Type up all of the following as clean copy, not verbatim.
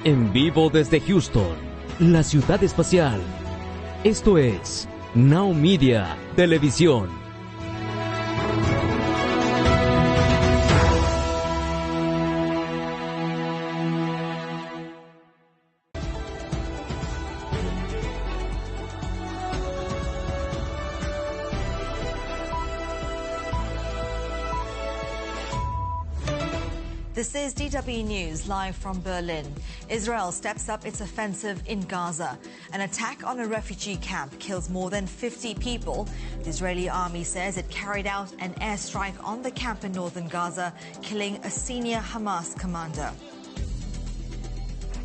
En vivo desde Houston, la ciudad espacial. Esto es NowMedia Televisión. This is DW News, live from Berlin. Israel steps up its offensive in Gaza. An attack on a refugee camp kills more than 50 people. The Israeli army says it carried out an airstrike on the camp in northern Gaza, killing a senior Hamas commander.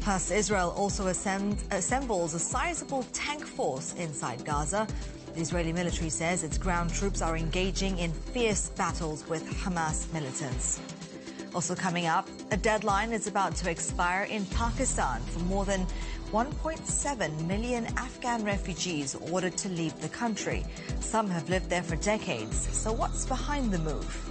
Plus, Israel also assembles a sizable tank force inside Gaza. The Israeli military says its ground troops are engaging in fierce battles with Hamas militants. Also coming up, a deadline is about to expire in Pakistan for more than 1.7 million Afghan refugees ordered to leave the country. Some have lived there for decades. So what's behind the move?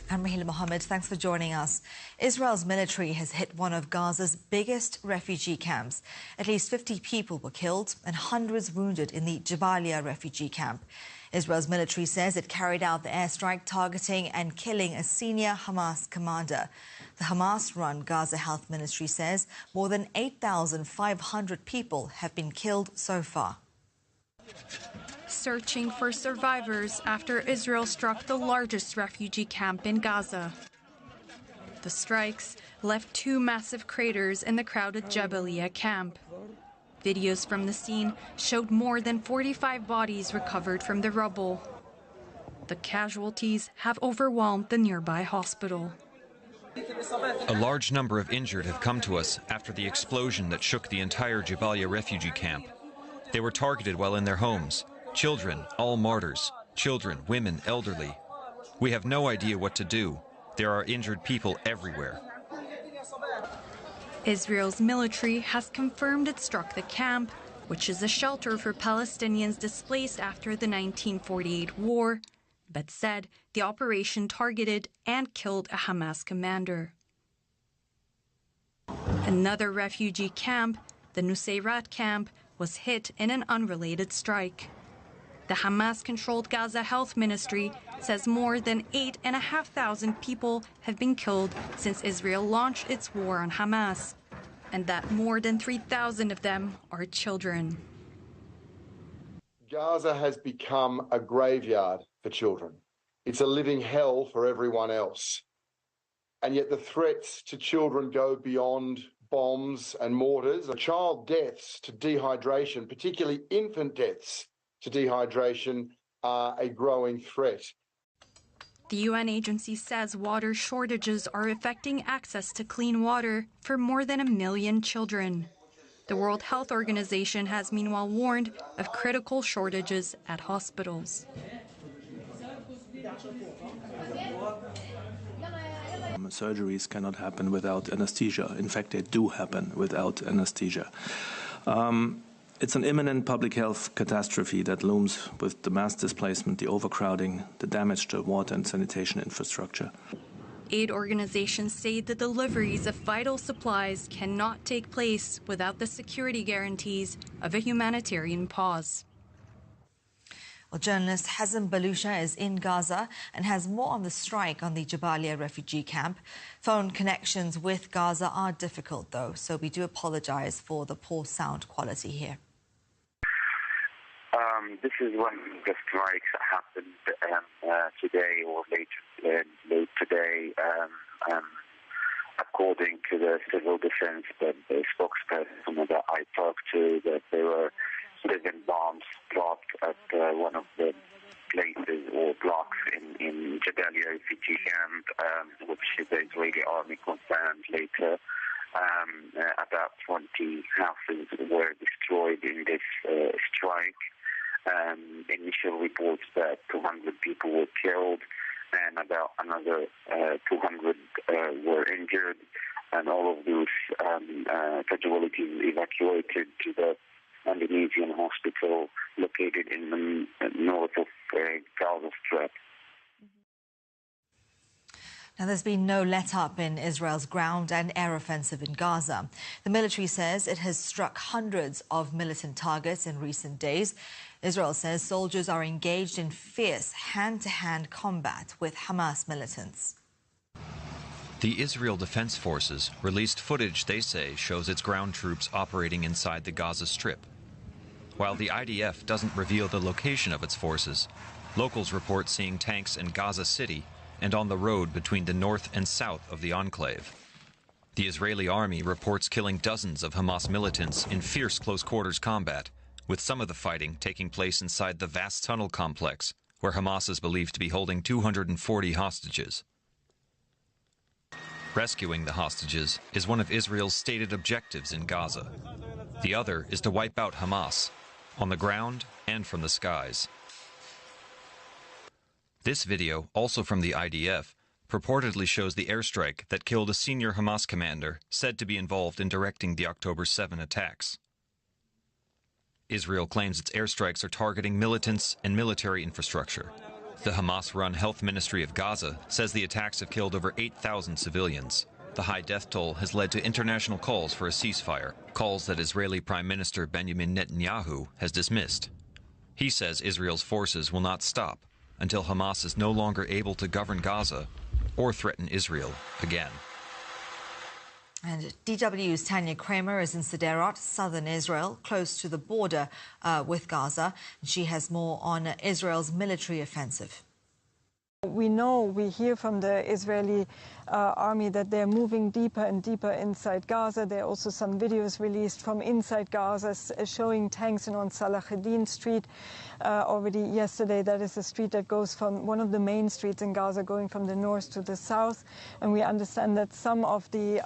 I'm Rahila Mohammed. Thanks for joining us. Israel's military has hit one of Gaza's biggest refugee camps. At least 50 people were killed and hundreds wounded in the Jabalia refugee camp. Israel's military says it carried out the airstrike targeting and killing a senior Hamas commander. The Hamas-run Gaza Health Ministry says more than 8,500 people have been killed so far. Searching for survivors after Israel struck the largest refugee camp in Gaza. The strikes left two massive craters in the crowded Jabalia camp. Videos from the scene showed more than 45 bodies recovered from the rubble. The casualties have overwhelmed the nearby hospital. A large number of injured have come to us after the explosion that shook the entire Jabalia refugee camp. They were targeted while in their homes. Children, all martyrs. Children, women, elderly. We have no idea what to do. There are injured people everywhere. Israel's military has confirmed it struck the camp, which is a shelter for Palestinians displaced after the 1948 war, but said the operation targeted and killed a Hamas commander. Another refugee camp, the Nusayrat camp, was hit in an unrelated strike. The Hamas-controlled Gaza Health Ministry says more than 8,500 people have been killed since Israel launched its war on Hamas, and that more than 3,000 of them are children. Gaza has become a graveyard for children. It's a living hell for everyone else. And yet the threats to children go beyond bombs and mortars. Child deaths to dehydration, particularly infant deaths to dehydration, are a growing threat. The UN agency says water shortages are affecting access to clean water for more than 1 million children. The World Health Organization has meanwhile warned of critical shortages at hospitals. Surgeries cannot happen without anesthesia. In fact, they do happen without anesthesia. It's an imminent public health catastrophe that looms with the mass displacement, the overcrowding, the damage to water and sanitation infrastructure. Aid organizations say the deliveries of vital supplies cannot take place without the security guarantees of a humanitarian pause. Well, journalist Hazem Balusha is in Gaza and has more on the strike on the Jabalia refugee camp. Phone connections with Gaza are difficult, though, so we do apologize for the poor sound quality here. This is one of the strikes that happened today or late today. According to the civil defense, the spokesperson that I talked to, that there were 7 bombs dropped at one of the places or blocks in Jabalia refugee camp, which the Israeli army confirmed later. About 20 houses were destroyed in this strike. Initial reports that 200 people were killed and about another 200 were injured, and all of those casualties evacuated to the Indonesian hospital located in the north of Gaza Strip. Now, there's been no let-up in Israel's ground and air offensive in Gaza. The military says it has struck hundreds of militant targets in recent days. Israel says soldiers are engaged in fierce hand-to-hand combat with Hamas militants. The Israel Defense Forces released footage they say shows its ground troops operating inside the Gaza Strip. While the IDF doesn't reveal the location of its forces, locals report seeing tanks in Gaza City and on the road between the north and south of the enclave. The Israeli army reports killing dozens of Hamas militants in fierce close-quarters combat, with some of the fighting taking place inside the vast tunnel complex, where Hamas is believed to be holding 240 hostages. Rescuing the hostages is one of Israel's stated objectives in Gaza. The other is to wipe out Hamas, on the ground and from the skies. This video, also from the IDF, purportedly shows the airstrike that killed a senior Hamas commander said to be involved in directing the October 7 attacks. Israel claims its airstrikes are targeting militants and military infrastructure. The Hamas-run Health Ministry of Gaza says the attacks have killed over 8,000 civilians. The high death toll has led to international calls for a ceasefire, calls that Israeli Prime Minister Benjamin Netanyahu has dismissed. He says Israel's forces will not stop until Hamas is no longer able to govern Gaza or threaten Israel again. And DW's Tanya Kramer is in Sderot, southern Israel, close to the border with Gaza. She has more on Israel's military offensive. We hear from the Israeli army that they're moving deeper and deeper inside Gaza. There are also some videos released from inside Gaza showing tanks on Salahuddin Street. Already yesterday, that is a street that goes from one of the main streets in Gaza, going from the north to the south. And we understand that some of the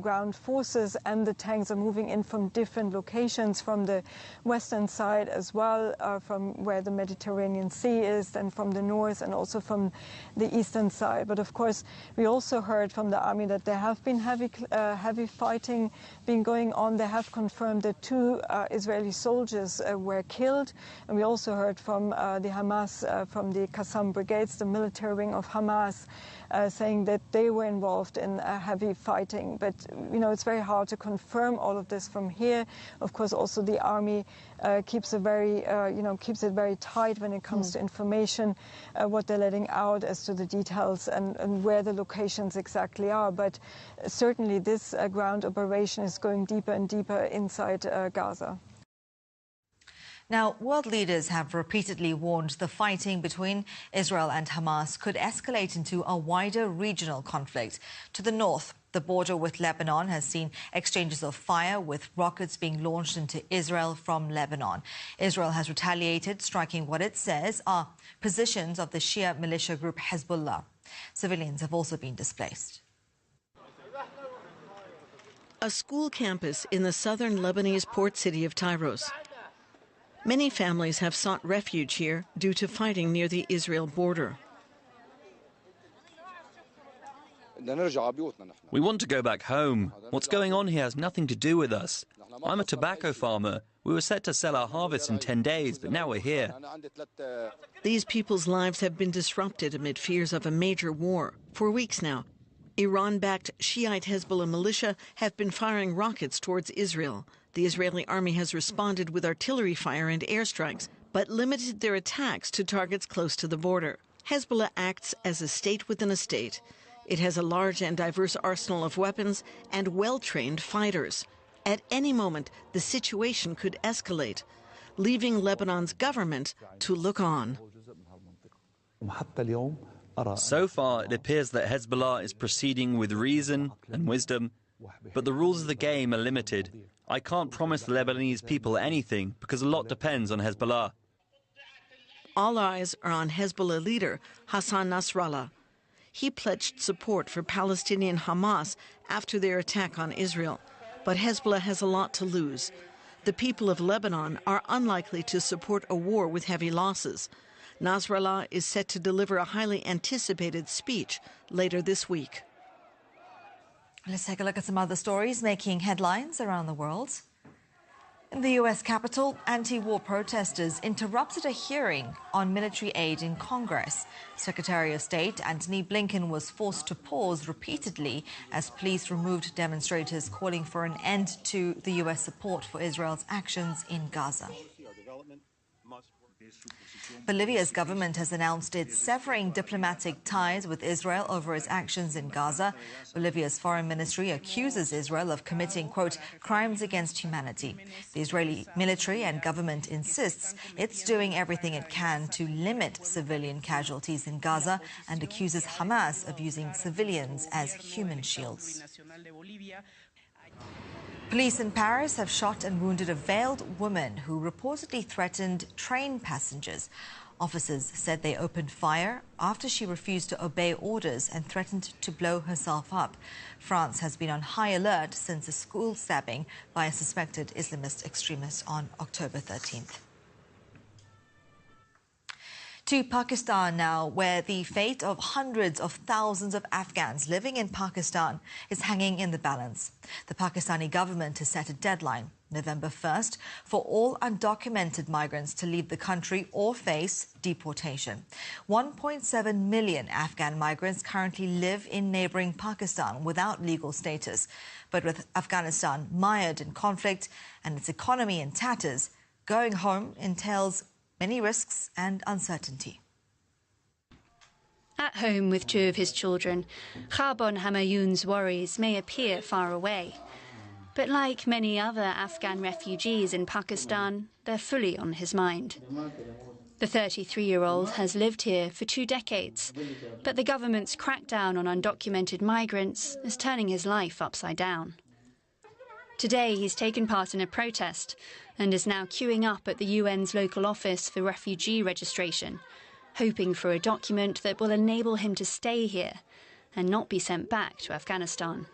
ground forces and the tanks are moving in from different locations, from the western side as well, from where the Mediterranean Sea is, and from the north, and also from the eastern side. But of course, we also heard from the army that there have been heavy fighting been going on. They have confirmed that 2 Israeli soldiers were killed. And we also heard from the Hamas, from the Qassam brigades, the military wing of Hamas, saying that they were involved in heavy fighting. But, it's very hard to confirm all of this from here. Of course, also the army keeps it very tight when it comes to information, what they're letting out as to the details and where the locations exactly are. But certainly this ground operation is going deeper and deeper inside Gaza. Now, world leaders have repeatedly warned the fighting between Israel and Hamas could escalate into a wider regional conflict. To the north, the border with Lebanon has seen exchanges of fire, with rockets being launched into Israel from Lebanon. Israel has retaliated, striking what it says are positions of the Shia militia group Hezbollah. Civilians have also been displaced. A school campus in the southern Lebanese port city of Tyros. Many families have sought refuge here due to fighting near the Israel border. We want to go back home. What's going on here has nothing to do with us. I'm a tobacco farmer. We were set to sell our harvest in 10 days, but now we're here. These people's lives have been disrupted amid fears of a major war. For weeks now, Iran-backed Shiite Hezbollah militia have been firing rockets towards Israel. The Israeli army has responded with artillery fire and airstrikes, but limited their attacks to targets close to the border. Hezbollah acts as a state within a state. It has a large and diverse arsenal of weapons and well-trained fighters. At any moment, the situation could escalate, leaving Lebanon's government to look on. So far, it appears that Hezbollah is proceeding with reason and wisdom, but the rules of the game are limited. I can't promise the Lebanese people anything because a lot depends on Hezbollah. All eyes are on Hezbollah leader Hassan Nasrallah. He pledged support for Palestinian Hamas after their attack on Israel. But Hezbollah has a lot to lose. The people of Lebanon are unlikely to support a war with heavy losses. Nasrallah is set to deliver a highly anticipated speech later this week. Let's take a look at some other stories making headlines around the world. In the U.S. Capitol, anti-war protesters interrupted a hearing on military aid in Congress. Secretary of State Antony Blinken was forced to pause repeatedly as police removed demonstrators calling for an end to the U.S. support for Israel's actions in Gaza. Bolivia's government has announced it's severing diplomatic ties with Israel over its actions in Gaza. Bolivia's foreign ministry accuses Israel of committing, quote, crimes against humanity. The Israeli military and government insists it's doing everything it can to limit civilian casualties in Gaza and accuses Hamas of using civilians as human shields. Police in Paris have shot and wounded a veiled woman who reportedly threatened train passengers. Officers said they opened fire after she refused to obey orders and threatened to blow herself up. France has been on high alert since a school stabbing by a suspected Islamist extremist on October 13th. To Pakistan now, where the fate of hundreds of thousands of Afghans living in Pakistan is hanging in the balance. The Pakistani government has set a deadline, November 1st, for all undocumented migrants to leave the country or face deportation. 1.7 million Afghan migrants currently live in neighbouring Pakistan without legal status. But with Afghanistan mired in conflict and its economy in tatters, going home entails many risks and uncertainty. At home with two of his children, Khabon Hamayoun's worries may appear far away. But like many other Afghan refugees in Pakistan, they're fully on his mind. The 33-year-old has lived here for 2 decades, but the government's crackdown on undocumented migrants is turning his life upside down. Today, he's taken part in a protest and is now queuing up at the UN's local office for refugee registration, hoping for a document that will enable him to stay here and not be sent back to Afghanistan.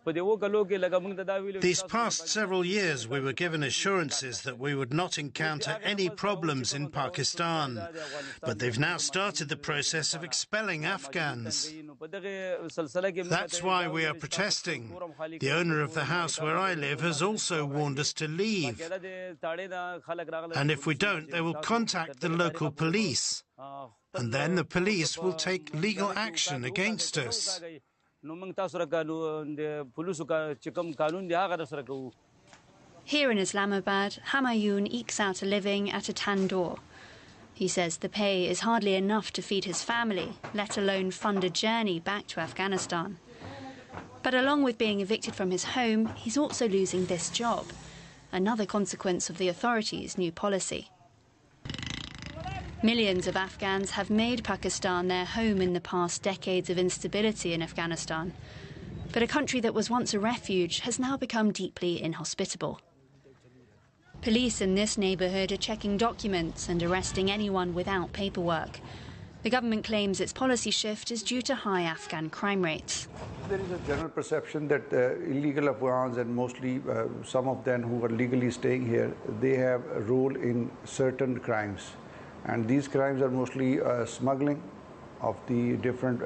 These past several years, we were given assurances that we would not encounter any problems in Pakistan. But they've now started the process of expelling Afghans. That's why we are protesting. The owner of the house where I live has also warned us to leave. And if we don't, they will contact the local police. And then the police will take legal action against us. Here in Islamabad, Hamayoun ekes out a living at a tandoor. He says the pay is hardly enough to feed his family, let alone fund a journey back to Afghanistan. But along with being evicted from his home, he's also losing this job, another consequence of the authorities' new policy. Millions of Afghans have made Pakistan their home in the past decades of instability in Afghanistan. But a country that was once a refuge has now become deeply inhospitable. Police in this neighbourhood are checking documents and arresting anyone without paperwork. The government claims its policy shift is due to high Afghan crime rates. There is a general perception that illegal Afghans, and mostly some of them who are legally staying here, they have a role in certain crimes. And these crimes are mostly smuggling of the different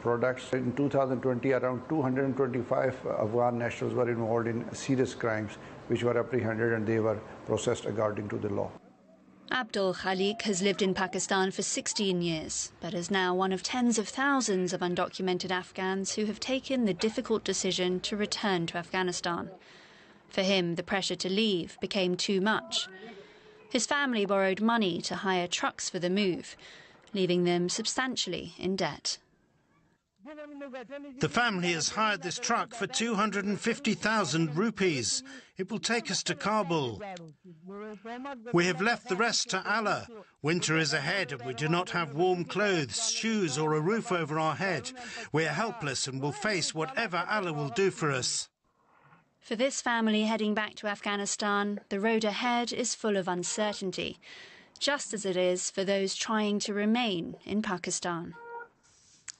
products. In 2020, around 225 Afghan nationals were involved in serious crimes, which were apprehended and they were processed according to the law. Abdul Khalik has lived in Pakistan for 16 years, but is now one of tens of thousands of undocumented Afghans who have taken the difficult decision to return to Afghanistan. For him, the pressure to leave became too much. His family borrowed money to hire trucks for the move, leaving them substantially in debt. The family has hired this truck for 250,000 rupees. It will take us to Kabul. We have left the rest to Allah. Winter is ahead and we do not have warm clothes, shoes or a roof over our head. We are helpless and will face whatever Allah will do for us. For this family heading back to Afghanistan, the road ahead is full of uncertainty, just as it is for those trying to remain in Pakistan.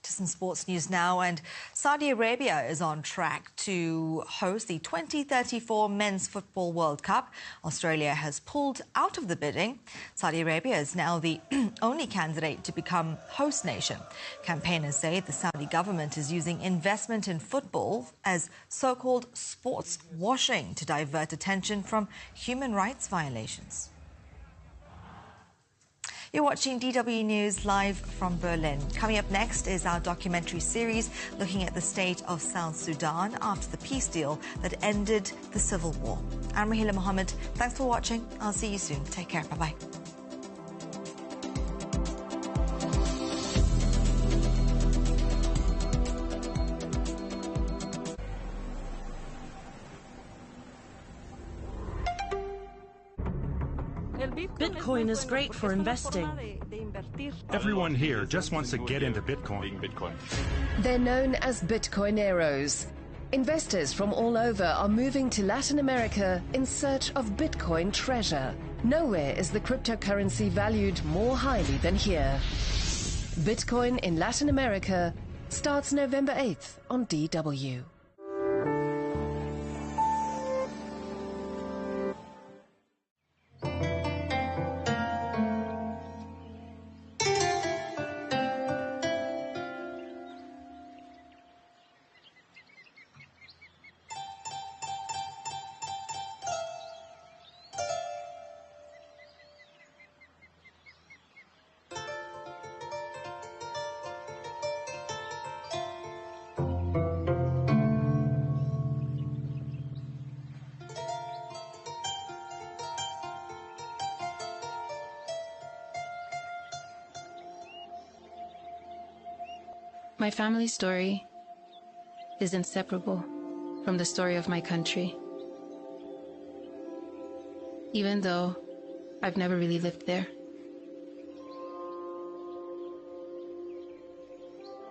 To some sports news now, and Saudi Arabia is on track to host the 2034 Men's Football World Cup. Australia has pulled out of the bidding. Saudi Arabia is now the only candidate to become host nation. Campaigners say the Saudi government is using investment in football as so-called sports washing to divert attention from human rights violations. You're watching DW News live from Berlin. Coming up next is our documentary series looking at the state of South Sudan after the peace deal that ended the civil war. I'm Rahila Mohammed. Thanks for watching. I'll see you soon. Take care. Bye-bye. Bitcoin is great for investing. Everyone here just wants to get into Bitcoin. They're known as Bitcoineros. Investors from all over are moving to Latin America in search of Bitcoin treasure. Nowhere is the cryptocurrency valued more highly than here. Bitcoin in Latin America starts November 8th on DW. My family story is inseparable from the story of my country. Even though I've never really lived there.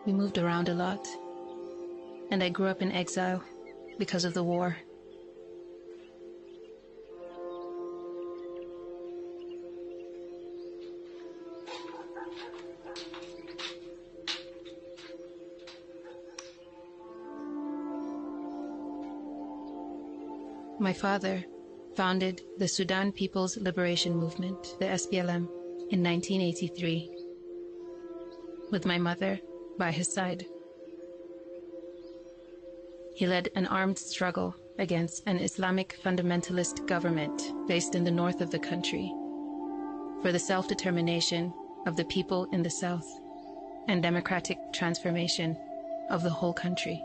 We moved around a lot, and I grew up in exile because of the war. My father founded the Sudan People's Liberation Movement, the SPLM, in 1983, with my mother by his side. He led an armed struggle against an Islamic fundamentalist government based in the north of the country for the self-determination of the people in the south and democratic transformation of the whole country.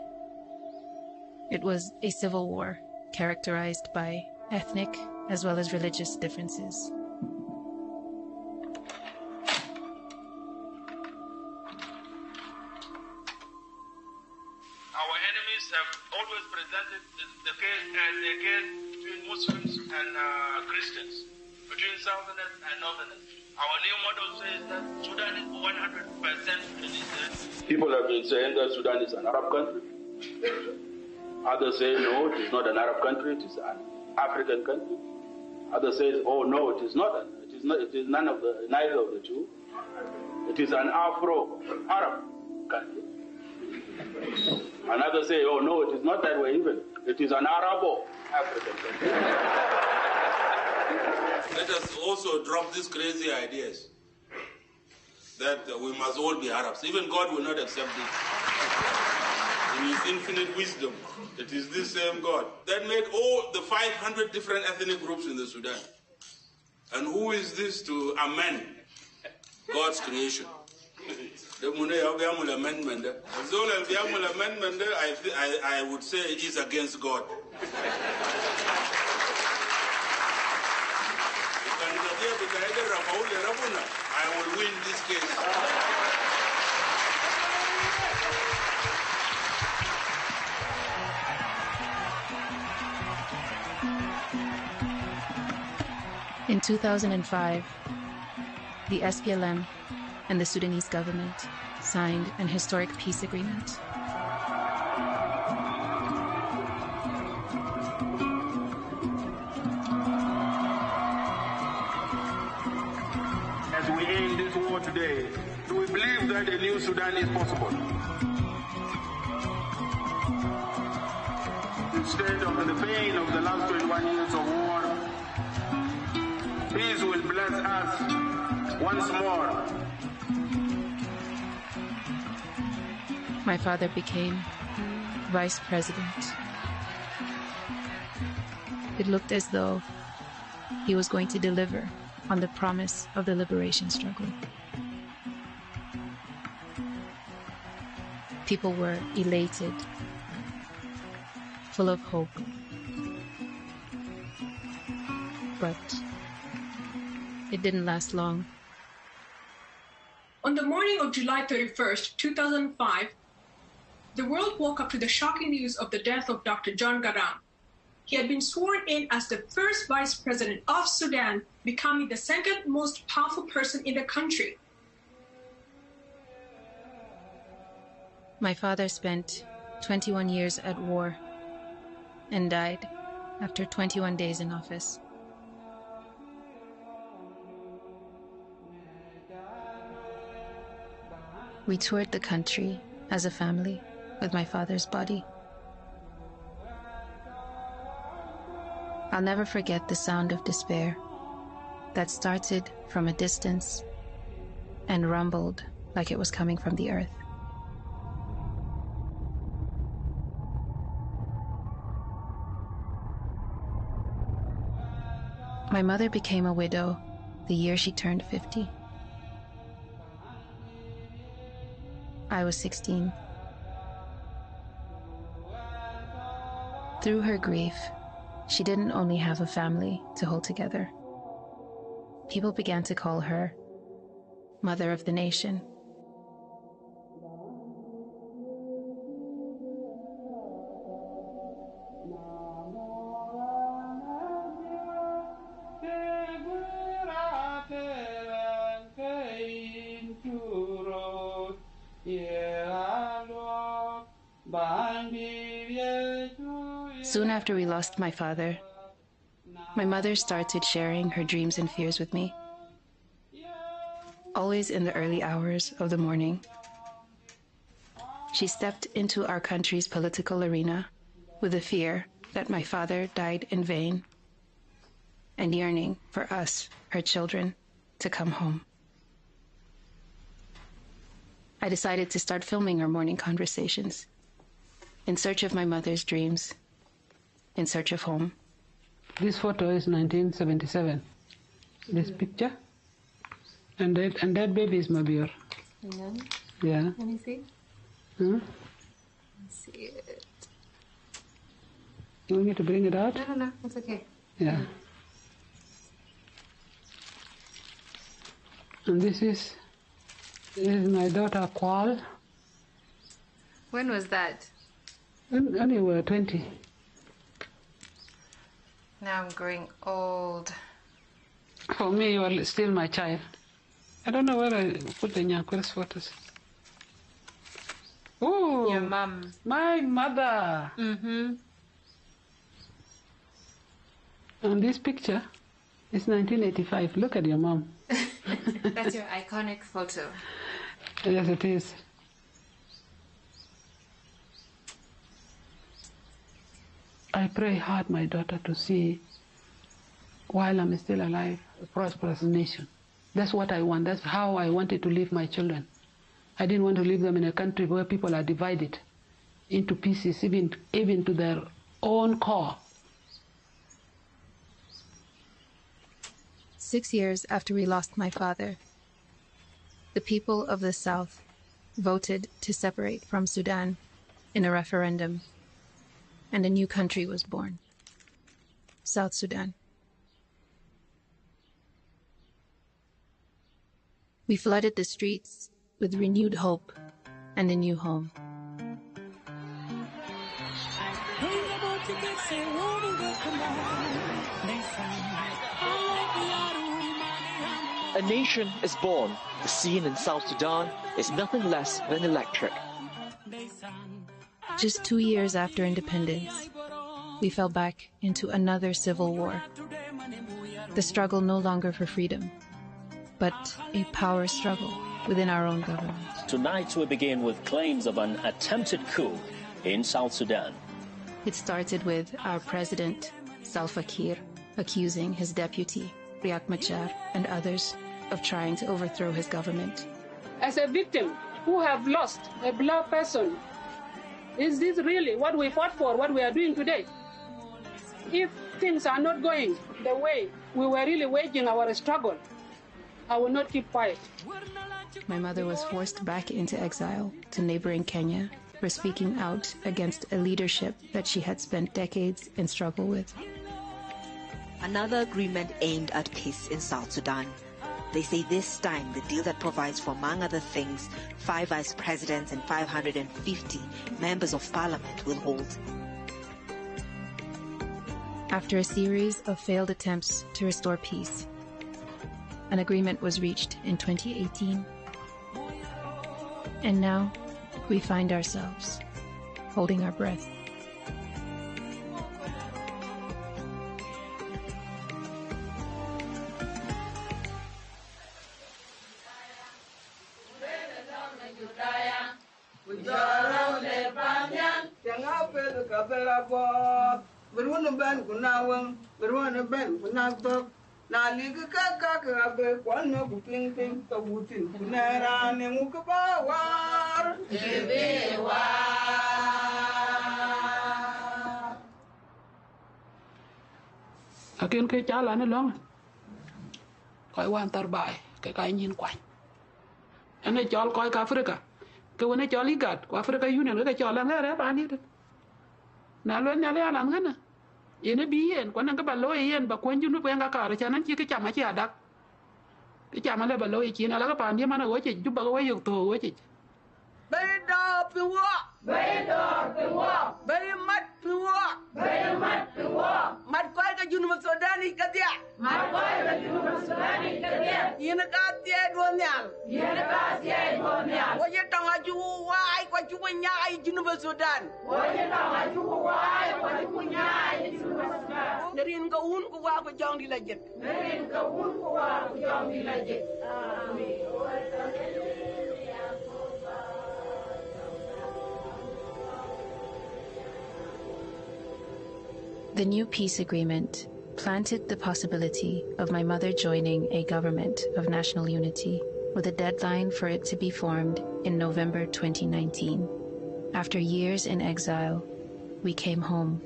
It was a civil war characterized by ethnic as well as religious differences. Our enemies have always presented the case as a case between Muslims and Christians, between Southerners and Northerners. Our new model says that Sudan is 100% religious. People have been saying that Sudan is an Arab country. Others say, no, it is not an Arab country, it is an African country. Others say, oh, no, it is not. It is neither of the two. It is an Afro-Arab country. And others say, oh, no, it is not that way even. It is an Arabo-African country. Let us also drop these crazy ideas that we must all be Arabs. Even God will not accept this. In His infinite wisdom, it is this same God that made all the 500 different ethnic groups in the Sudan. And who is this to amend God's creation? The amendment. I would say it is against God. I will win this case. In 2005, the SPLM and the Sudanese government signed an historic peace agreement. As we end this war today, do we believe that a new Sudan is possible? instead of the pain of the last 21 years of war, peace will bless us once more. My father became vice president. It looked as though he was going to deliver on the promise of the liberation struggle. People were elated, full of hope. But it didn't last long. On the morning of July 31st, 2005, the world woke up to the shocking news of the death of Dr. John Garang. He had been sworn in as the first vice president of Sudan, becoming the second most powerful person in the country. My father spent 21 years at war and died after 21 days in office. We toured the country as a family with my father's body. I'll never forget the sound of despair that started from a distance and rumbled like it was coming from the earth. My mother became a widow the year she turned 50. I was 16. Through her grief, she didn't only have a family to hold together. People began to call her Mother of the Nation. Soon after we lost my father, my mother started sharing her dreams and fears with me. Always in the early hours of the morning, she stepped into our country's political arena with the fear that my father died in vain and yearning for us, her children, to come home. I decided to start filming our morning conversations in search of my mother's dreams, in search of home. This photo is 1977. This picture, and that baby is Mabir. Yeah. Let me see. Hmm? Let's see it. You want me to bring it out? No, it's okay. Yeah. And this is my daughter Kwal. When was that? When you were 20. Now I'm growing old. For me, you are still my child. I don't know where I put the Nyakwera's photos. Oh, your mom. My mother. Mm-hmm. And this picture is 1985. Look at your mom. That's your iconic photo. Yes, it is. I pray hard, my daughter, to see, while I'm still alive, a prosperous nation. That's what I want. That's how I wanted to leave my children. I didn't want to leave them in a country where people are divided into pieces, even to their own core. 6 years after we lost my father, the people of the South voted to separate from Sudan in a referendum, and a new country was born, South Sudan. We flooded the streets with renewed hope and a new home. A nation is born. The scene in South Sudan is nothing less than electric. Just 2 years after independence, we fell back into another civil war. The struggle no longer for freedom, but a power struggle within our own government. Tonight we begin with claims of an attempted coup in South Sudan. It started with our president, Salva Kiir, accusing his deputy, Riek Machar, and others of trying to overthrow his government. As a victim who have lost a beloved person, is this really what we fought for, what we are doing today? If things are not going the way we were really waging our struggle, I will not keep quiet. My mother was forced back into exile to neighboring Kenya for speaking out against a leadership that she had spent decades in struggle with. Another agreement aimed at peace in South Sudan. They say this time the deal that provides for, among other things, 5 vice presidents and 550 members of parliament will hold. After a series of failed attempts to restore peace, an agreement was reached in 2018. And now we find ourselves holding our breath. Akin ke chala ne long koi wan tar bai ke kai nyin kwai ane chol koi ka Afrika ke wona chol igat ko Afrika Union ke chol an re ba ni na lo nya le an ngana yene bi yen ko nan ka ba lo yen ba kwen junu pe nga ka ra chanan chi ke chama chi adak ke chama le ba lo chi na la ka pan ye mana wo chi ju ba wo yuk to wo chi bay do piwa bay mat piwa mat koy ka junu Sudani ka dia mat koy ka junu Sudani ka dia yene ka tie do nyal wo ye tanga ju wai ko ju nyaay junu Sudan wo ye tanga ju wai ko ju nyaay junu Sudan nerin ka un ko wa ko jong di la jet nerin ka un ko wa ko jong di la jet amin. The new peace agreement planted the possibility of my mother joining a government of national unity with a deadline for it to be formed in November 2019. After years in exile, we came home.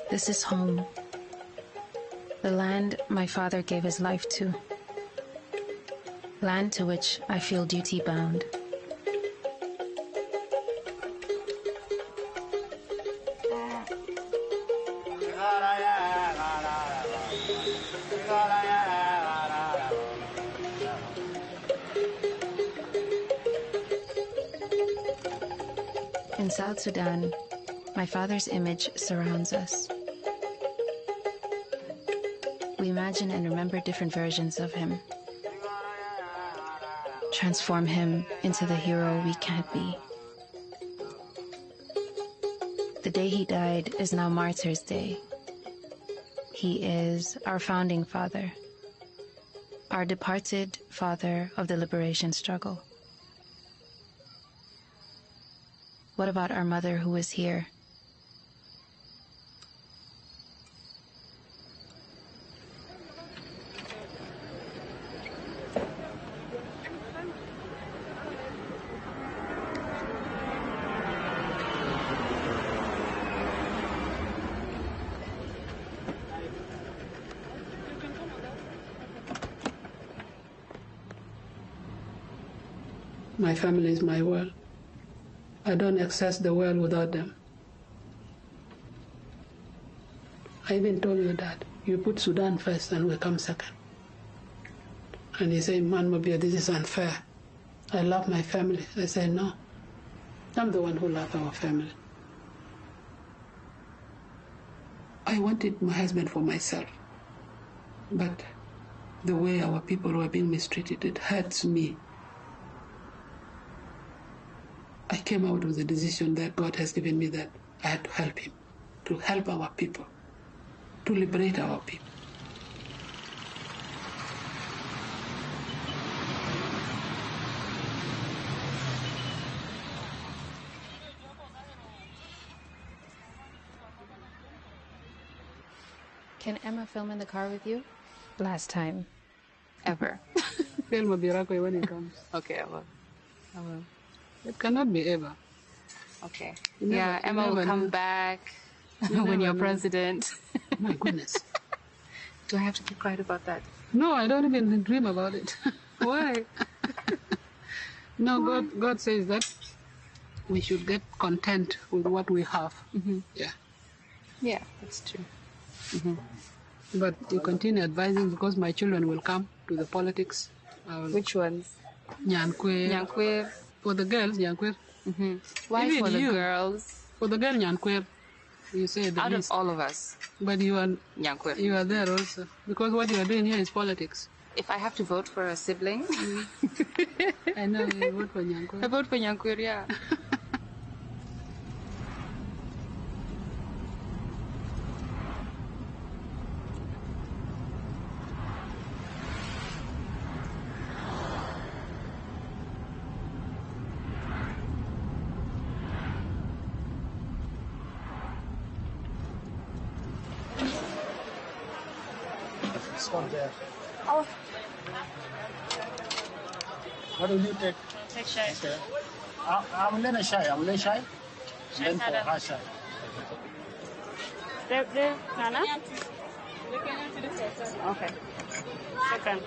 This is home, the land my father gave his life to, land to which I feel duty bound. In South Sudan, my father's image surrounds us. We imagine and remember different versions of him, transform him into the hero we can't be. The day he died is now Martyrs' Day. He is our founding father, our departed father of the liberation struggle. What about our mother who was here? My family is my world. I don't access the world without them. I even told you that you put Sudan first and we come second. And he said, Man, Mabia, this is unfair. I love my family. I said, no. I'm the one who loves our family. I wanted my husband for myself. But the way our people were being mistreated, it hurts me. I came out with the decision that God has given me that I had to help him. to help our people, to liberate our people. Can Emma film in the car with you? Last time. Ever. Film a miracle when it comes. Okay, I will. I will. It cannot be ever. Okay. Never, Emma will come back when you're president. Oh my goodness. Do I have to keep quiet about that? No, I don't even dream about it. Why? No, God says that we should get content with what we have. Mm-hmm. Yeah. Yeah, that's true. Mm-hmm. But you continue advising because my children will come to the politics. Which ones? Nyankwer. For the girls, Nyankwer. Mm-hmm. Why even for the you, girls? For the girl, Nyankwer. You say the Out least. of all of us. But you are Nyankwer. You are there also. Because what you are doing here is politics. If I have to vote for a sibling. I know you vote for Nyankwer. I vote for Nyankwer, yeah. This one there. Oh. What will you take? Take shy. Okay. I'm Lena shy. I'm Lena shy. Then for her shy. There, Nana? Okay. Second.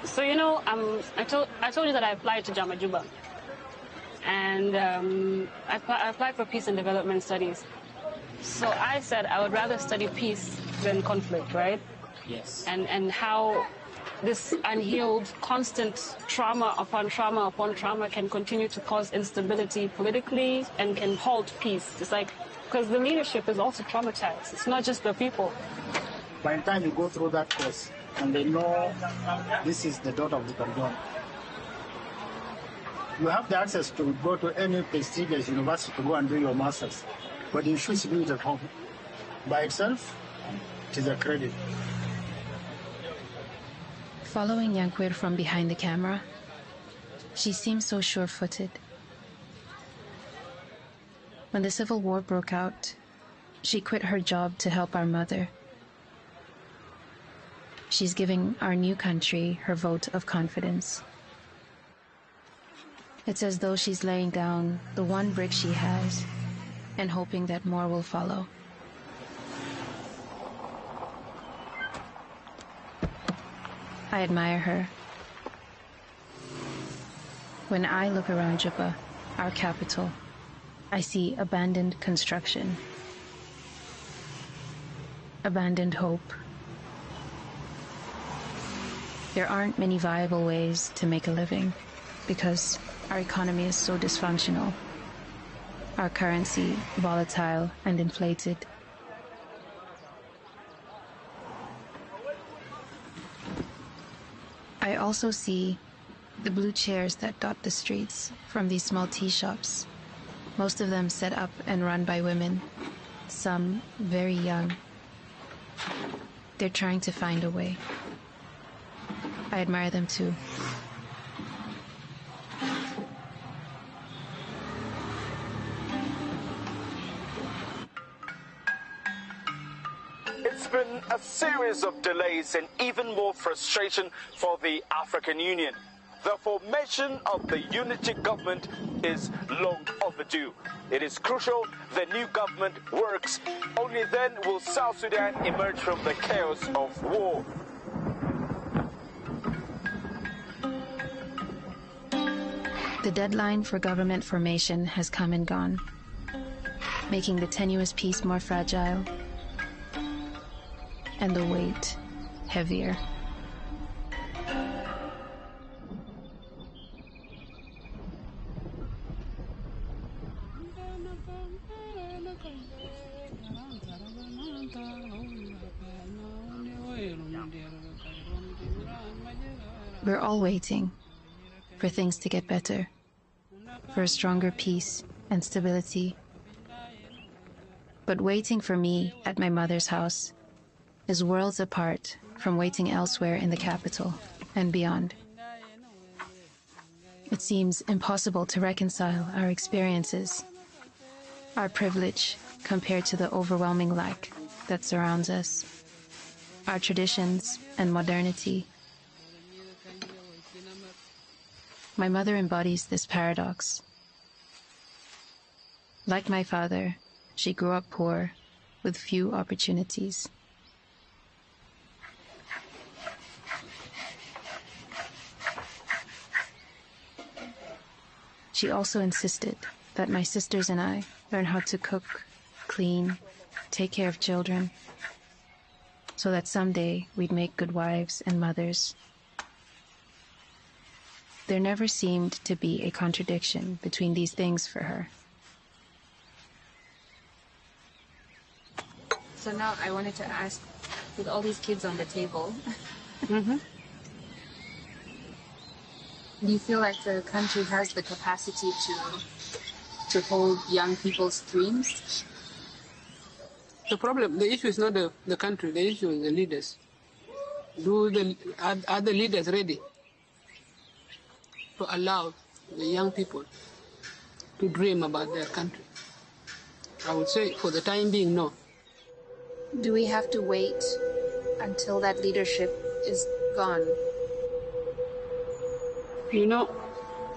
So I told you that I applied to Jamajuba, and I applied for peace and development studies. So I said I would rather study peace than conflict, right? Yes. And how this unhealed, constant trauma upon trauma can continue to cause instability politically and can halt peace. It's like, because the leadership is also traumatized. It's not just the people. By the time you go through that course and they know this is the daughter of the Pardon, you have the access to go to any prestigious university to go and do your master's. But you should do it at home. By itself, it is a credit. Following Nyankwer from behind the camera, she seems so sure-footed. When the Civil War broke out, she quit her job to help our mother. She's giving our new country her vote of confidence. It's as though she's laying down the one brick she has and hoping that more will follow. I admire her. When I look around Juba, our capital, I see abandoned construction, abandoned hope. There aren't many viable ways to make a living because our economy is so dysfunctional, our currency volatile and inflated. I also see the blue chairs that dot the streets from these small tea shops, most of them set up and run by women, some very young. They're trying to find a way. I admire them too. It's been a series of delays and even more frustration for the African Union. The formation of the unity government is long overdue. It is crucial the new government works. Only then will South Sudan emerge from the chaos of war. The deadline for government formation has come and gone, making the tenuous peace more fragile and the weight heavier. We're all waiting for things to get better, for a stronger peace and stability, But waiting for me at my mother's house is worlds apart from waiting elsewhere in the capital and beyond. It seems impossible to reconcile our experiences, our privilege compared to the overwhelming lack that surrounds us, our traditions and modernity. My mother embodies this paradox. Like my father, she grew up poor with few opportunities. She also insisted that my sisters and I learn how to cook, clean, take care of children, so that someday we'd make good wives and mothers. There never seemed to be a contradiction between these things for her. So now I wanted to ask, with all these kids on the table, do you feel like the country has the capacity to hold young people's dreams? The issue is not the country, the issue is the leaders. Are the leaders ready to allow the young people to dream about their country? I would say for the time being, no. Do we have to wait until that leadership is gone? You know,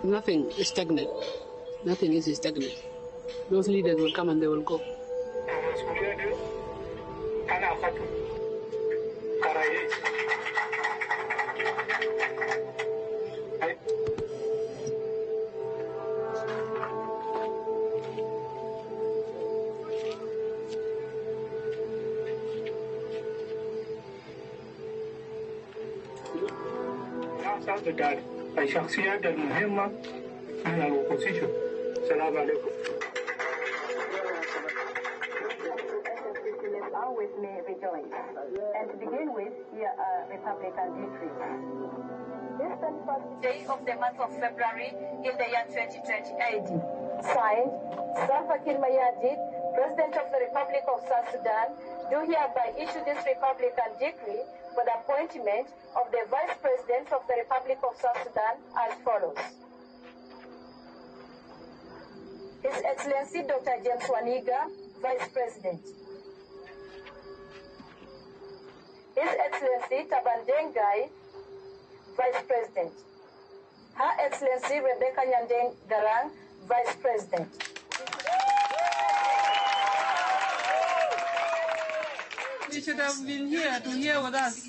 nothing is stagnant. Nothing is stagnant. Those leaders will come and they will go. الشخصيات المهمة من الأوبوزيشن. السلام عليكم. With me rejoice. And to begin with, here are Republican decrees. This 21st day of the month of February in the year 2020 AD. Signed, Salva Kiir Mayardit, President of the Republic of South Sudan, do hereby issue this Republican decree for the appointment of the Vice President of the Republic of South Sudan as follows. His Excellency Dr. James Waniga, Vice President. His Excellency Tabandengai, Vice President. Her Excellency Rebecca Nyandeng Garang, Vice President. You should have been here to hear with us.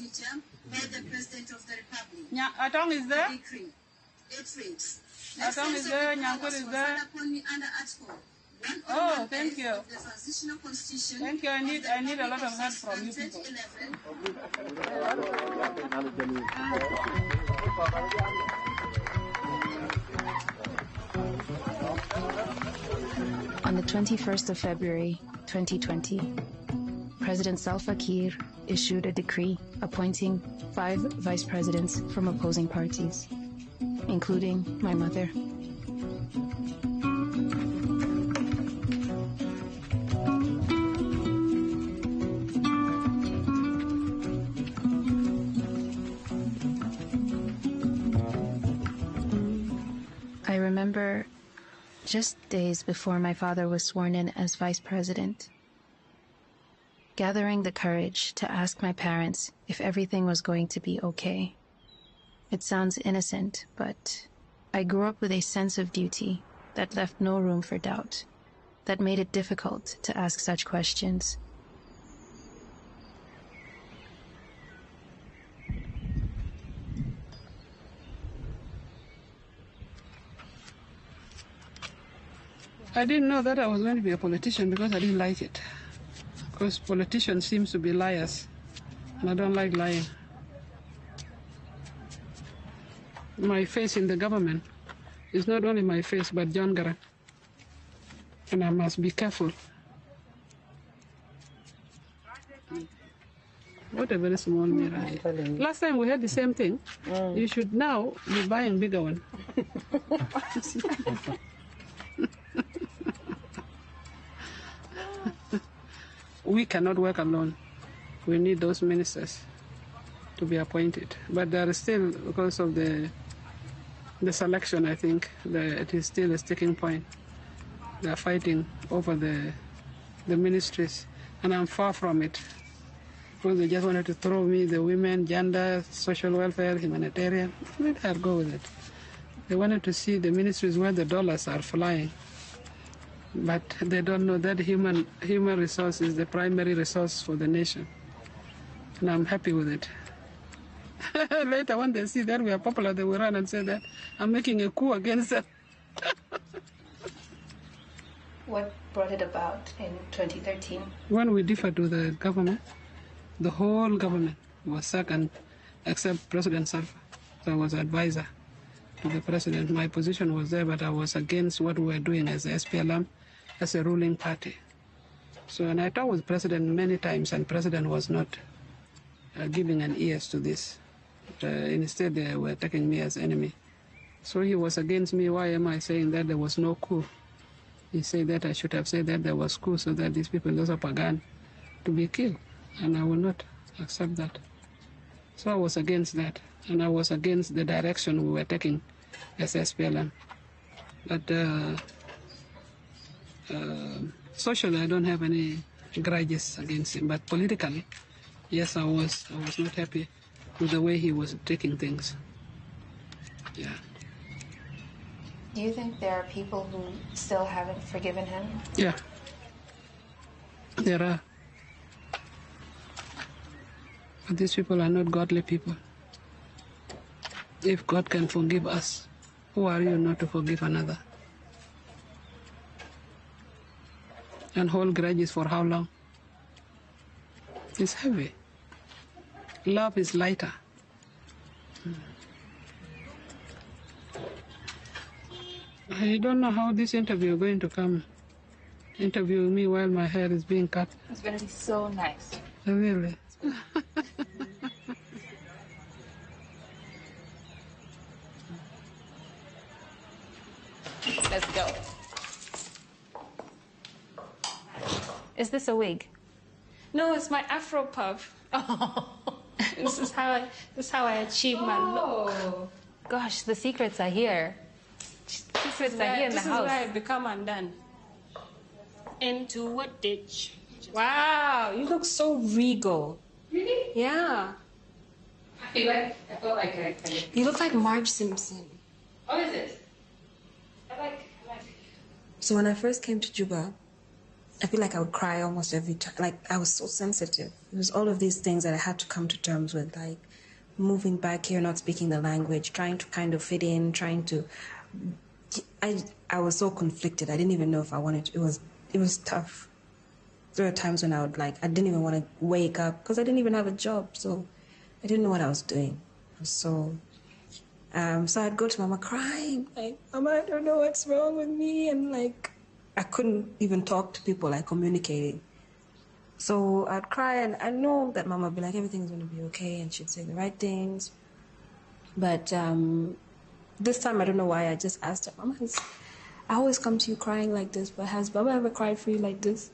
By the President of the Republic. Atong is there? It reads. Atong is there, Nyankur is there. Oh, thank you. Thank you. I need a lot of help from you people. On the 21st of February, 2020, President Salva Kiir issued a decree appointing 5 vice presidents from opposing parties, including my mother. I remember just days before my father was sworn in as vice president, gathering the courage to ask my parents if everything was going to be okay. It sounds innocent, but I grew up with a sense of duty that left no room for doubt, that made it difficult to ask such questions. I didn't know that I was going to be a politician because I didn't like it. Because politicians seem to be liars, and I don't like lying. My face in the government is not only my face, but John Garang. And I must be careful. What a very small mirror. Last time we had the same thing. You should now be buying bigger one. we cannot work alone. We need those ministers to be appointed. But there is still, because of the selection, I think, it is still a sticking point. They are fighting over the ministries, and I'm far from it. Because they just wanted to throw me the women, gender, social welfare, humanitarian. Let her go with it. They wanted to see the ministries where the dollars are flying. But they don't know that human resource is the primary resource for the nation. And I'm happy with it. Later, when they see that we are popular, they will run and say that I'm making a coup against them. What brought it about in 2013? When we differed with the government, the whole government was sacked, except President Salva. So I was advisor to the president. My position was there, but I was against what we were doing as the SPLM, as a ruling party. So, and I talked with the president many times, and the president was not giving an ears to this. Instead, they were taking me as enemy. So he was against me. Why am I saying that there was no coup? He said that I should have said that there was coup so that these people, those are pagan, to be killed. And I will not accept that. So I was against that. And I was against the direction we were taking as SPLM. But socially, I don't have any grudges against him. But politically, yes, I was not happy with the way he was taking things. Yeah. Do you think there are people who still haven't forgiven him? Yeah. There are. But these people are not godly people. If God can forgive us, who are you not to forgive another? And hold grudges for how long? It's heavy. Love is lighter. I don't know how this interview is going to come. Interview me while my hair is being cut. It's going to be so nice. Really? Let's go. Is this a wig? No, it's my Afro puff. Oh. This is how I achieve my look. Gosh, the secrets are here. Secrets are here in the house. This is where I become undone. Into a ditch. Wow, you look so regal. Really? Yeah. I feel like I You look like Marge Simpson. What is it? I like. So when I first came to Juba, I feel like I would cry almost every time. Like, I was so sensitive. It was all of these things that I had to come to terms with, like moving back here, not speaking the language, trying to kind of fit in, I was so conflicted. I didn't even know if I wanted to. It was tough. There were times when I didn't even want to wake up because I didn't even have a job, so I didn't know what I was doing. So I'd go to Mama crying, like, Mama, I don't know what's wrong with me, and like, I couldn't even talk to people, like communicating. So I'd cry, and I know that Mama would be like, everything's going to be okay, and she'd say the right things. But this time, I don't know why, I just asked her, Mama, I always come to you crying like this, but has Baba ever cried for you like this?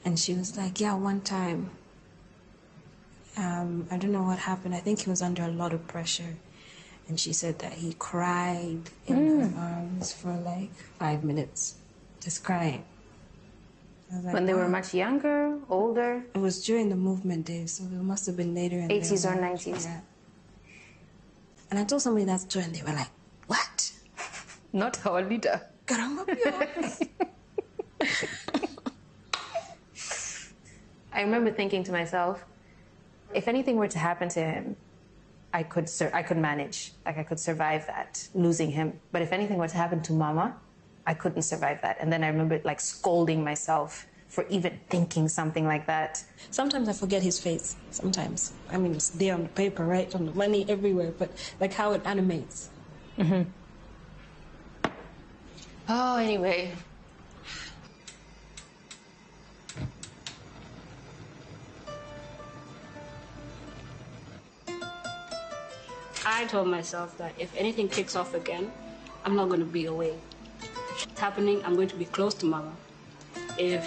And she was like, yeah, one time. I don't know what happened. I think he was under a lot of pressure. And she said that he cried in her arms for like 5 minutes, just crying. Like, when they were much younger, older? It was during the movement days, so it must have been later in 80s or 90s. Yeah. And I told somebody that story, and they were like, what? Not our leader. I remember thinking to myself, if anything were to happen to him, I could manage. Like, I could survive that, losing him. But if anything were to happen to Mama, I couldn't survive that. And then I remember like scolding myself for even thinking something like that. Sometimes I forget his face. Sometimes. I mean, it's there on the paper, right? On the money, everywhere. But like how it animates. Mm-hmm. Oh, anyway. I told myself that if anything kicks off again, I'm not going to be away. It's happening, I'm going to be close to Mama. If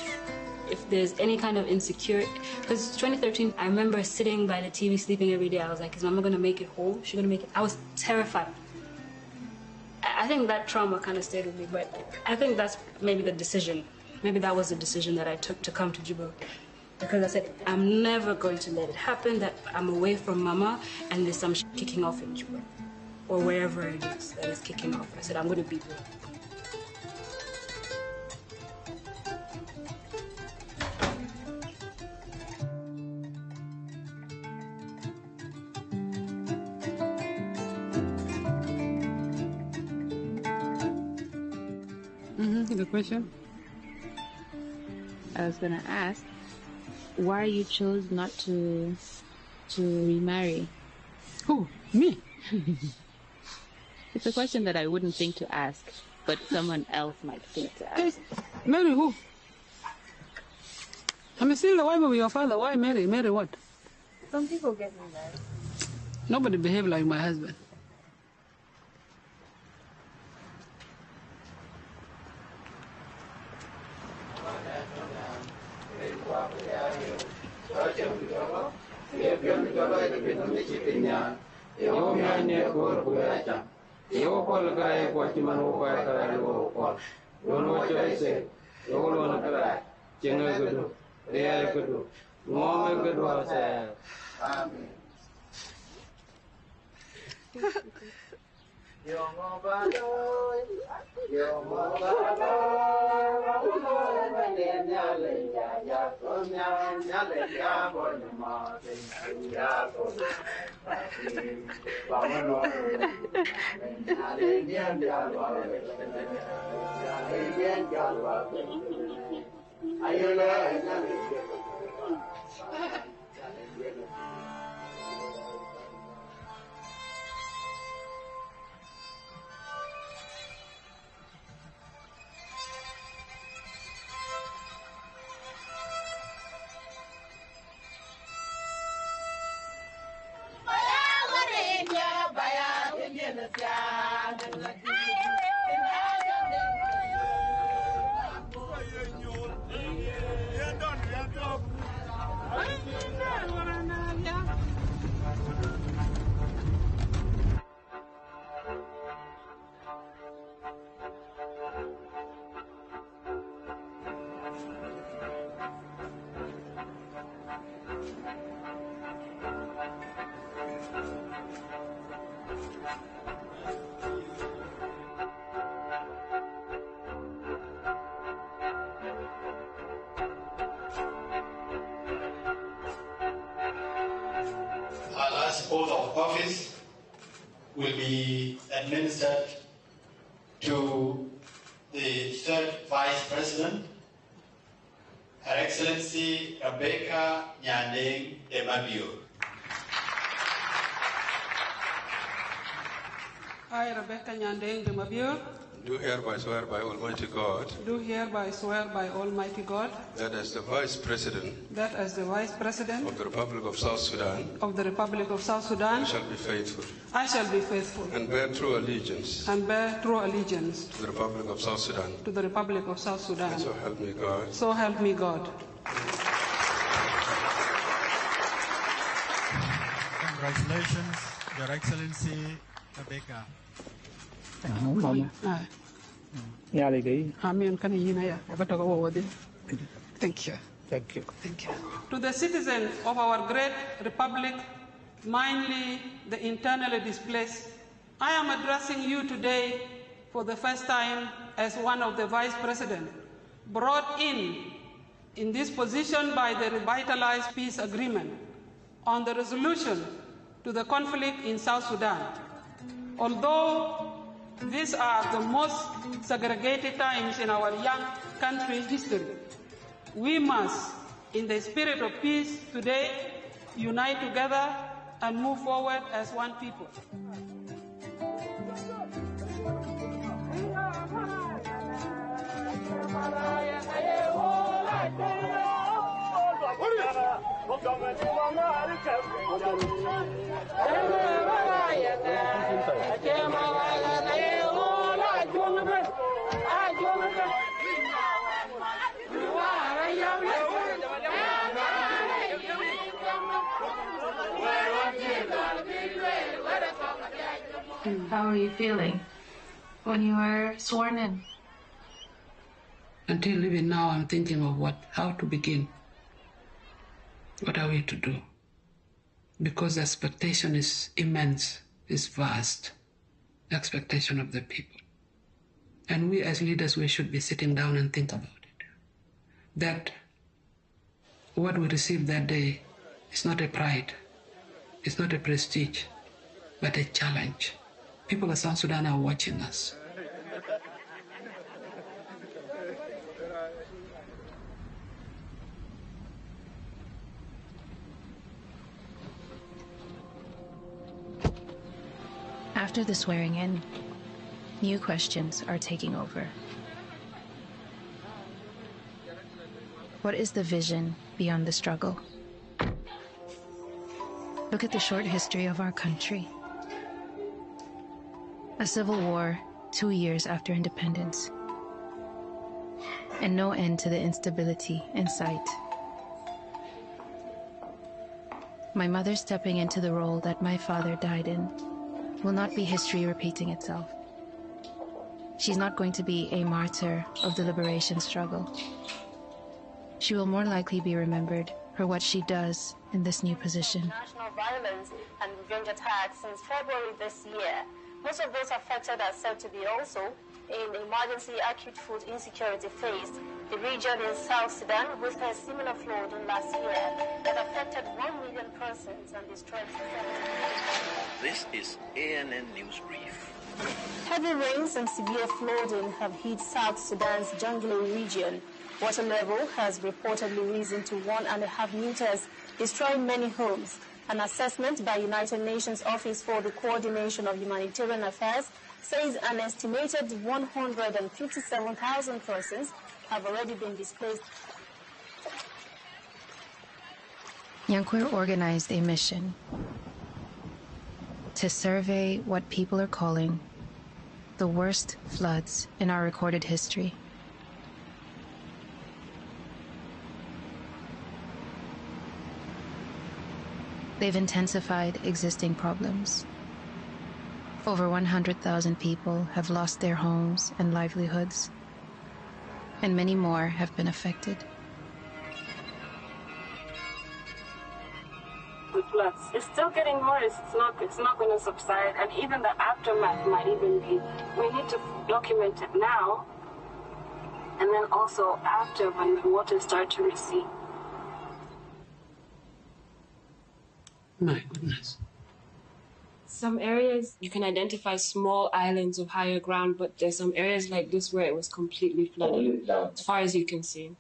if there's any kind of insecurity, because 2013, I remember sitting by the TV sleeping every day. I was like, is Mama gonna make it home? Is she gonna make it? I was terrified. I think that trauma kind of stayed with me, but I think that's maybe the decision. Maybe that was the decision that I took to come to Juba. Because I said, I'm never going to let it happen that I'm away from Mama and there's some shit kicking off in Juba. Or wherever it is that is kicking off. I said, I'm going to be there. Good question. I was gonna ask why you chose not to remarry. Who? Me? It's a question that I wouldn't think to ask, but someone else might think to ask. Marry who? I'm still the wife of your father. Why marry? Marry what? Some people get married. Nobody behave like my husband. Our last oath of office will be administered to the third Vice President, Her Excellency Rebecca Nyandeng Demabio. I, Rebecca Nyandeng Demabio, do hereby swear by Almighty God do hereby swear by Almighty God that as the Vice President that as the Vice President of the Republic of South Sudan, of the Republic of South Sudan, I shall be faithful and bear true allegiance to the Republic of South Sudan. To the Republic of South Sudan. And so help me God. So help me God. Congratulations, Your Excellency Rebecca. Thank you. Thank you. Thank you. To the citizens of our great republic, mainly the internally displaced, I am addressing you today for the first time as one of the Vice President, brought in this position by the revitalized peace agreement on the resolution to the conflict in South Sudan. Although these are the most segregated times in our young country's history, we must, in the spirit of peace today, unite together and move forward as one people. How were you feeling when you were sworn in? Until even now, I'm thinking of how to begin. What are we to do? Because the expectation is immense, is vast, the expectation of the people. And we as leaders, we should be sitting down and think about it. That what we received that day is not a pride, it's not a prestige, but a challenge. People of South Sudan are watching us. After the swearing in, new questions are taking over. What is the vision beyond the struggle? Look at the short history of our country. A civil war 2 years after independence, and no end to the instability in sight. My mother stepping into the role that my father died in will not be history repeating itself. She's not going to be a martyr of the liberation struggle. She will more likely be remembered for what she does in this new position. National violence and revenge attacks since February this year. Most of those affected are said to be also in emergency acute food insecurity phase. The region in South Sudan witnessed similar flooding last year that affected 1 million persons and destroyed 70. This is ANN News Brief. Heavy rains and severe flooding have hit South Sudan's Jonglei region. Water level has reportedly risen to 1.5 meters, destroying many homes. An assessment by United Nations Office for the Coordination of Humanitarian Affairs says an estimated 157,000 persons have already been displaced. Yankwir organized a mission to survey what people are calling the worst floods in our recorded history. They've intensified existing problems. Over 100,000 people have lost their homes and livelihoods, and many more have been affected. The floods. It's still getting worse. It's not going to subside, and even the aftermath might even be. We need to document it now, and then also after when the waters start to recede. My goodness. Some areas you can identify small islands of higher ground, but there's some areas like this where it was completely flooded as far as you can see.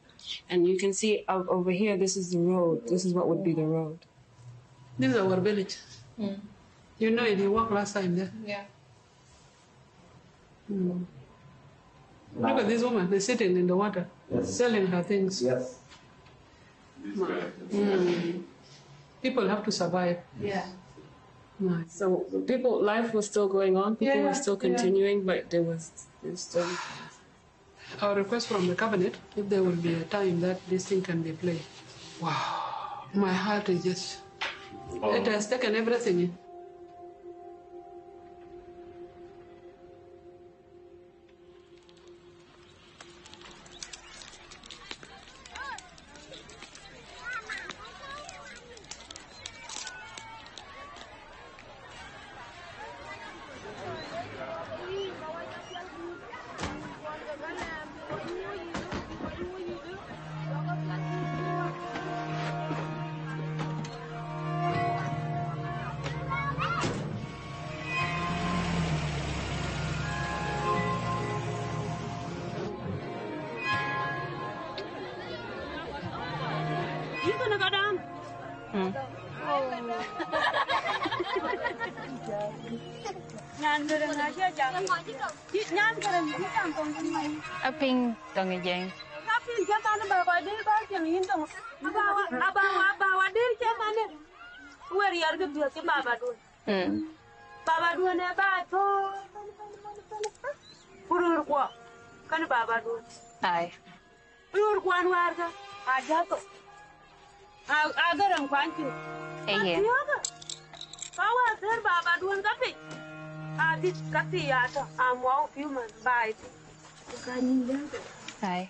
And you can see over here, this is the road. This is what would be the road. This is our village. You know it, you walked last time there. Yeah. Look at this woman, they're sitting in the water, selling her things. Yes. People have to survive. Yeah. So life was still going on. People were still continuing, but there was still. Our request from the cabinet, if there will be a time that this thing can be played. Wow, my heart is just. It has taken everything in. Aping Dongajang. Aye. Hi.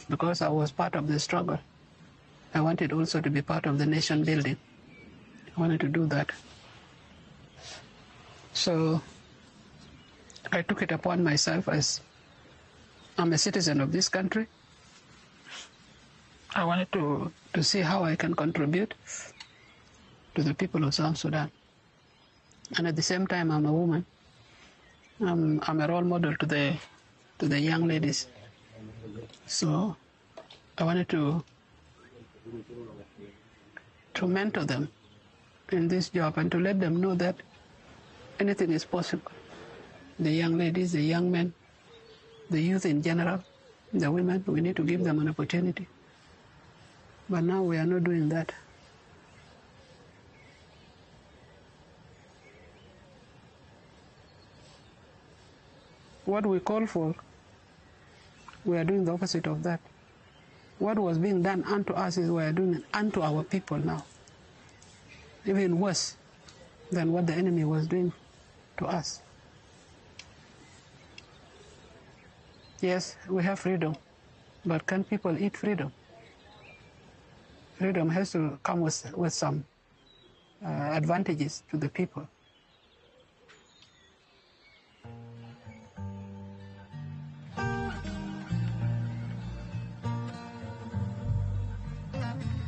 Because I was part of the struggle, I wanted also to be part of the nation building. I wanted to do that. So I took it upon myself, as I'm a citizen of this country. I wanted to see how I can contribute to the people of South Sudan. And at the same time, I'm a woman. I'm a role model to the young ladies. So I wanted to mentor them in this job and to let them know that anything is possible. The young ladies, the young men, the youth in general, the women, we need to give them an opportunity. But now we are not doing that. What we call for, we are doing the opposite of that. What was being done unto us is we are doing it unto our people now. Even worse than what the enemy was doing to us. Yes, we have freedom, but can people eat freedom? Freedom has to come with some advantages to the people.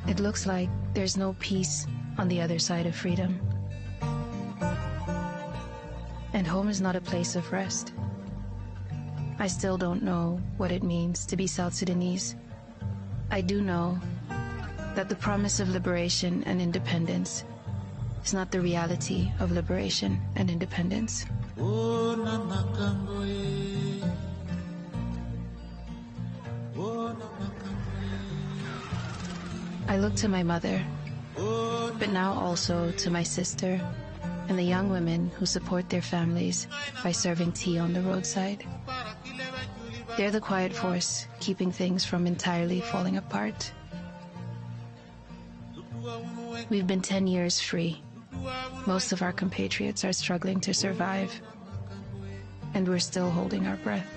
It looks like there's no peace on the other side of freedom. And home is not a place of rest. I still don't know what it means to be South Sudanese. I do know that the promise of liberation and independence is not the reality of liberation and independence. I look to my mother, but now also to my sister and the young women who support their families by serving tea on the roadside. They're the quiet force keeping things from entirely falling apart. We've been 10 years free. Most of our compatriots are struggling to survive, and we're still holding our breath.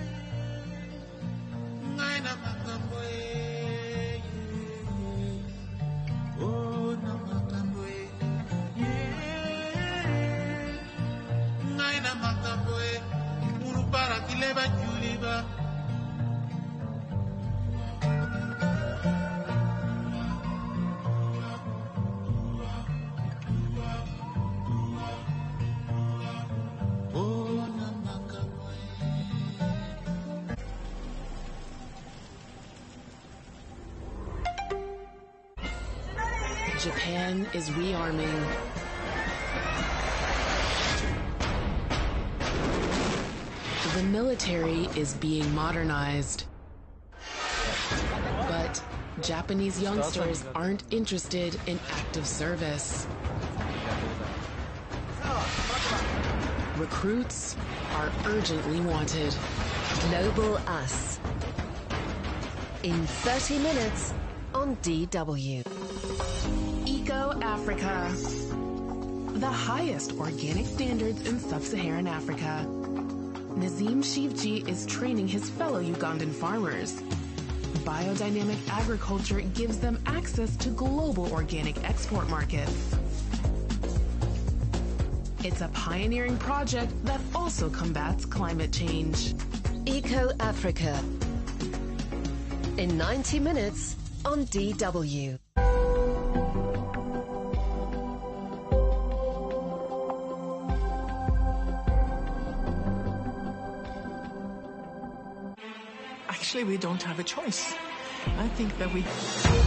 Japan is rearming. The military is being modernized. But Japanese youngsters aren't interested in active service. Recruits are urgently wanted. Global Us. In 30 minutes on DW. Eco Africa. The highest organic standards in sub-Saharan Africa. Nazim Shivji is training his fellow Ugandan farmers. Biodynamic agriculture gives them access to global organic export markets. It's a pioneering project that also combats climate change. Eco Africa. In 90 minutes on DW. Actually, we don't have a choice. I think that we